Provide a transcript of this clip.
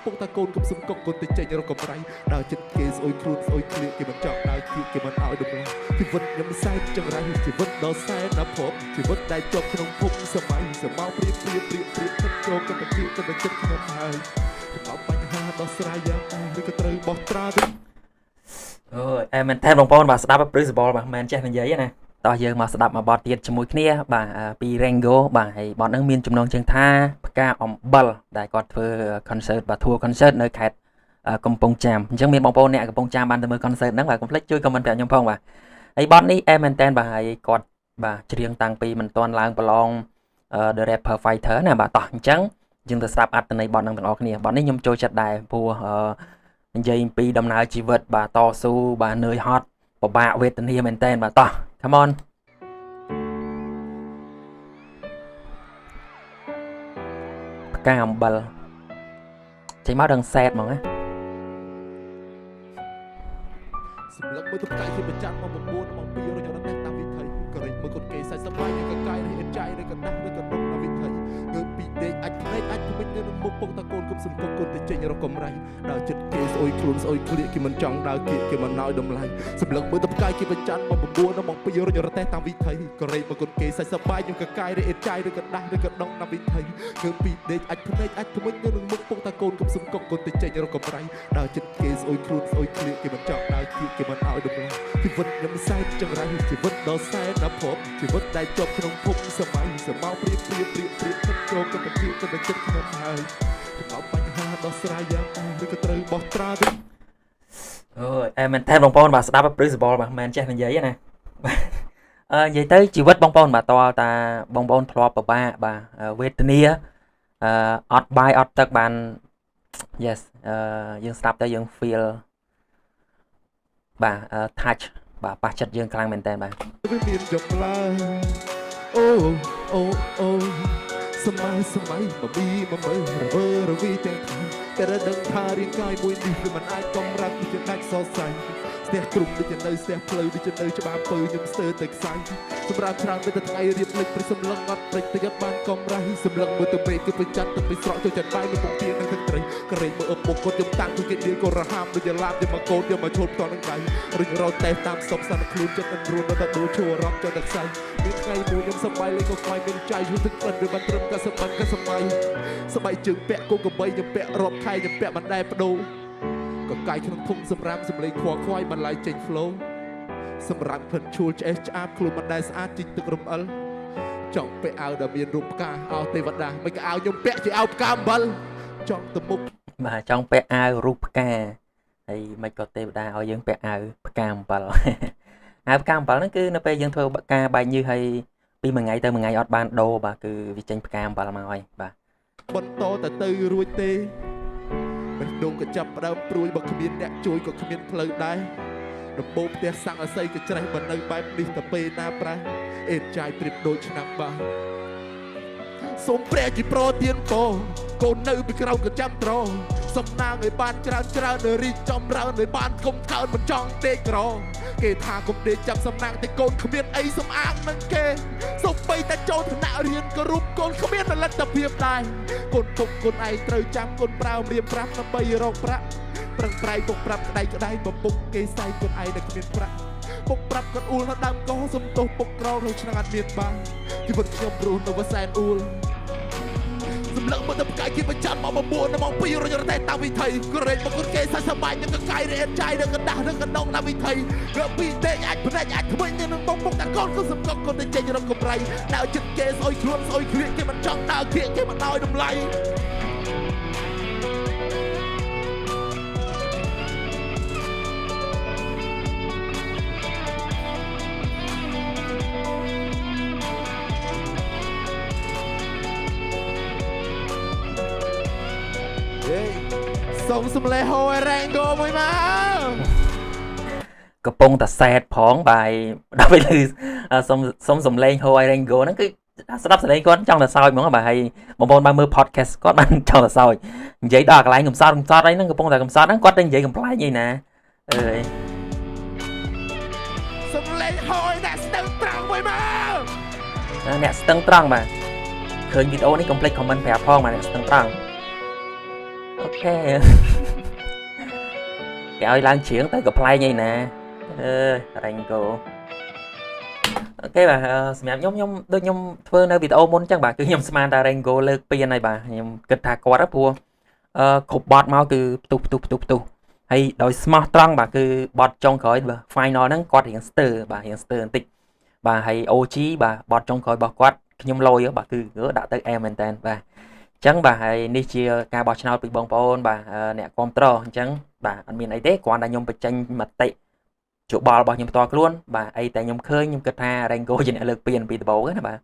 ពុកតាកូនកុំសុំកុកកូនតិចចេញរកកំរៃដើរចិត្តគេស្អុយខ្លួនស្អុយឃ្លៀកគេមិនចង់ដើរគៀកគេមិនឲ្យដំណងជីវិតខ្ញុំសែនចង្រៃជីវិតដ៏សែនណាភពជីវិតដែលជាប់ក្នុងភពសម័យសមោព្រៀបខិតចូលកណ្ដគៀកកណ្ដចិត្តខ្ញុំហើយចំអបបញ្ហាដោះស្រាយយ៉ាងណាឬក៏ត្រូវបោះត្រាទៅអូយអែមែនតែបងប្អូនបាទស្ដាប់ principle បាទមិនចេះនិយាយណាតោះយើងមកស្ដាប់មួយបទទៀតជាមួយគ្នាបាទពី Rango បាទហើយបទហ្នឹងមានចំណងជើងថាផ្កាអំបិលដែលគាត់ធ្វើ concert បាទ tour concert នៅខេត្តកំពង់ចាមអញ្ចឹងមានបងប្អូនអ្នកកំពង់ចាមបានទៅមើល concert ហ្នឹងបាទកុំភ្លេចជួយ comment ប្រាប់ខ្ញុំផងបាទហើយបទនេះអែមែនតែនបាទហើយគាត់បាទច្រៀងតាំងពីមិនទាន់ឡើងប្រឡងThe Rapper Fighter ណាបាទតោះអញ្ចឹងយើងទៅស្ដាប់អត្ថន័យបទហ្នឹងទាំងអស់គ្នាបទនេះខ្ញុំចូលចិត្តដែរព្រោះនិយាយអំពីដំណើរជីវិតបាទតស៊ូបាទនឿយហត់ពិបាកវេទនាមែនតើបាទតោះ come on ផ្កាអំបិលចេញមកដឹងសែតហ្មងណាសម្លឹកមើលទៅផ្កាយជាប្រចាំមក9មក2រយរត់តាមវិធីក៏រិចមើលកូនគេសាច់សបាយនឹងកកាយរៀនចៃឬក៏ដាស់ឬក៏ដុកតាមវិធីងើបពីដេកអាចភ្នែកអាចថ្មិចនៅនឹងមុខពុកតាកូនគុំសំគុកកូនទៅចេញរកកំរៃដើរចិត្តគេស្អុយខ្លួនស្អុយឃ្លៀកគេមិនចង់ដើរគៀកគេមិនឲ្យតម្លៃសម្លឹកមើលទៅផ្កាយជាប្រចាំមក9មក2រយរត់តាមវិធីក៏រិចមើលកូនគេសាច់សបាយនឹងកកាយរៀនចៃឬក៏ដាស់ឬក៏ដុកតាមវិធីងើបពីដេកអាចភ្នែកអាចថ្មិចនៅនឹងមុខពុកតាកូនគុំសំគុកកូនទៅចេញរកកំរៃដើរចិត្តគេស្អុយខ្លួនស្អុយឃ្លៀកគេមិនចង់ដើរគៀកគេមិនឲ្យតម្លៃជីវិតខ្ញុំសែនចង្រៃជីវិតដ៏សែនណាភពជីវិតដែលជាប់ក្នុងភពសម័យសមោព្រៀបខិតចូលកណ្ដគៀកកណ្ដចិត្តខ្ញុំហើយចំអបបញ្ហាដោះស្រាយយ៉ាងណាឬក៏ត្រូវបោះត្រាទៅអូយអែមែនតែបងប្អូនបាទស្ដាប់ principle បាទមិនចេះនិយាយណានិយាយទៅជីវិតបងប្អូនបាទតើតាបងប្អូនធ្លាប់ពិបាកបាទវេទនាអត់បាយអត់ទឹកបាន yes យើងស្ដាប់ទៅយើង feel បាទ touch បាទប៉ះចិត្តយើងខ្លាំងមែនតើបាទវាមានចម្លើយអូសម័យមកពីមកមើលរវើរវីទាំងថ្ងៃតែដឹងថារាងកាយមួយនេះវាមិនអាចកំរឹងជាដាច់សរសៃស្ទះទ្រុំដូចជានៅស្ទះផ្លូវដូចជានៅច្បារពើខ្ញុំស្ទើរតែខ្សាយសម្រាប់ច្រើនទៅថ្ងៃរៀបលេចព្រឹកសម្លឹងអត់ព្រឹកទៅយកបានកំរៃសម្លឹងមើលទៅពេកគឺប្រចាំទៅពីស្រកចូលចិត្តបាយនឹងពុកទៀននឹងទឹកត្រីក្រែងមើលឪពុកគាត់ខ្ញុំតាំងគឺគេដៀលក៏រហាមដូចជាឡាបយកមកកូនយកមកឈោតតនឹងដៃរិញរត់តែតាមសុកសានខ្លួនចិត្តមិនរួនទៅដូរឈួររំចូលតែខ្សែមានថ្ងៃមួយខ្ញុំសប្បាយលេងក៏ខ្វាយមានចៃយូរទឹកមិនឬបានត្រឹមតែសម្បត្តិក៏សម័យជើងពាក់គោកបីខ្ញុំពាក់រាប់ខែខ្ញុំពាក់បណ្ដែបដូរក៏កាយក្នុងធុងសម្រាប់សម្លេងខ្វល់ខ្វាយបន្លាយចេញ flow សម្រាប់ផ្លិនឈួលឆ្អេះឆ្អាបខ្លួនមិនដែលស្អាតជីកទឹករំអិលចង់ពាក់អាវដែលមានរូបផ្កាអោទេវតាមិនក៏អាវខ្ញុំពាក់ជាអាវផ្កាអំបិលចង់ទៅមុខបាទចង់ពាក់អាវរូបផ្កាហើយមិនក៏ទេវតាឲ្យយើងពាក់អាវផ្កាអំបិលអាវផ្កាអំបិលហ្នឹងគឺនៅពេលយើងធ្វើការបែកញើសហើយពីមួយថ្ងៃទៅមួយថ្ងៃអត់បានដូរបាទគឺវាចេញផ្កាអំបិលមកហើយបាទបន្តទៅរួចទេមិនដងក៏ចាប់ផ្ដើមព្រួយបើគ្មានអ្នកជួយក៏គ្មានផ្លូវដែរដំបូងផ្ទះសង្កសីក៏ច្រេះបើនៅបែបនេះទៅពេលណាប្រះអេតចាយព្រៀបដូចឆ្នាំបាយសូមព្រះជាប្រទានពរកូននៅពីក្រោមក៏ចាំត្រសំណាងឲ្យបានច្រើនរីកចំរើនឲ្យបានគុំកើនមិនចង់ដេកក្រគេថាគុំដេកចាំសំណាងតែកូនគ្មានអីសំអាងនឹងគេសូម្បីតែចូលថ្នាក់រៀនក៏រូបកូនគ្មានលទ្ធភាពដែរកូនពុកកូនឯងត្រូវចាំកូនប្រើរៀបប្រាប់ដើម្បីរកប្រាក់ប្រឹងប្រែងពុកប្រាប់ក្តៅបំពុកគេសែងកូនឯងដែលគ្មានប្រាក់ពុកប្រាប់គាត់អ៊ូលនៅដើមកោសំទោសពុកក្រក្នុងឆ្នាំអត់មានបានជីវិតខ្ញុំរស់នៅវសែនអ៊ូលសម្លឹងមើលទៅផ្កាយគេប្រចាំមក9មក2រយរតែតាមវិធីក្រែងមកគាត់គេសាច់សបាយនឹងកកាយរៀនចៃនឹងកដាស់នឹងកដងតាមវិធីរកពីដេកអាចភ្នែកអាចថ្មិញនឹងពុកតាកូនគឺសំកក់គាត់ទៅចេញរកកំរៃដើរចិត្តគេស្អុយខ្លួនស្អុយឃ្លៀកគេមិនចង់ដើរគៀកគេមិនឲ្យតម្លៃសូមសំលេងហូរ Rango មួយមកកំពុងតែសែតផងបាយដល់ពេលសុំសំលេងហូរ Rango ហ្នឹងគឺស្ដាប់សំលេងគាត់ចង់តែសើចហ្មងបាទហើយបងប្អូនបានមើល podcast គាត់បានចង់តែសើចនិយាយដល់កន្លែងកំសត់អីហ្នឹងកំពុងតែកំសត់ហ្នឹងគាត់តែនិយាយកំ pl ែងអីណាអើយសំលេងហូរអ្នកស្ទឹងត្រង់មួយមកអ្នកស្ទឹងត្រង់បាទឃើញវីដេអូនេះកុំភ្លេច comment ប្រាប់ផងបាទអ្នកស្ទឹងត្រង់ អូខេ គេឲ្យឡើងជ្រៀងទៅក៏ប្លែកឯណាRango អូខេបាទសម្រាប់ខ្ញុំដូចខ្ញុំធ្វើនៅវីដេអូមុនអញ្ចឹងបាទគឺខ្ញុំស្មានថា Rango លើកពៀនហើយបាទខ្ញុំគិតថាគាត់ព្រោះគ្រប់បត់មកគឺផ្ទុះហើយដោយស្មោះត្រង់បាទគឺបត់ចុងក្រោយបាទ final ហ្នឹងគាត់រៀងស្ទើបាទរៀងស្ទើបន្តិចបាទហើយ OG បាទបត់ចុងក្រោយរបស់គាត់ខ្ញុំលយបាទគឺដាក់ទៅអែមមែនតើបាទអញ្ចឹងបាទហើយនេះជាការបោះឆ្នោតពីបងប្អូនបាទអ្នកគ្រប់ត្រអញ្ចឹងបាទអត់មានអីទេគ្រាន់តែខ្ញុំបញ្ចេញមតិយោបល់របស់ខ្ញុំផ្ទាល់ខ្លួនបាទអីតែខ្ញុំឃើញខ្ញុំគិតថា Rango ជាអ្នកលើកពៀនពីដំបូងណាបាទ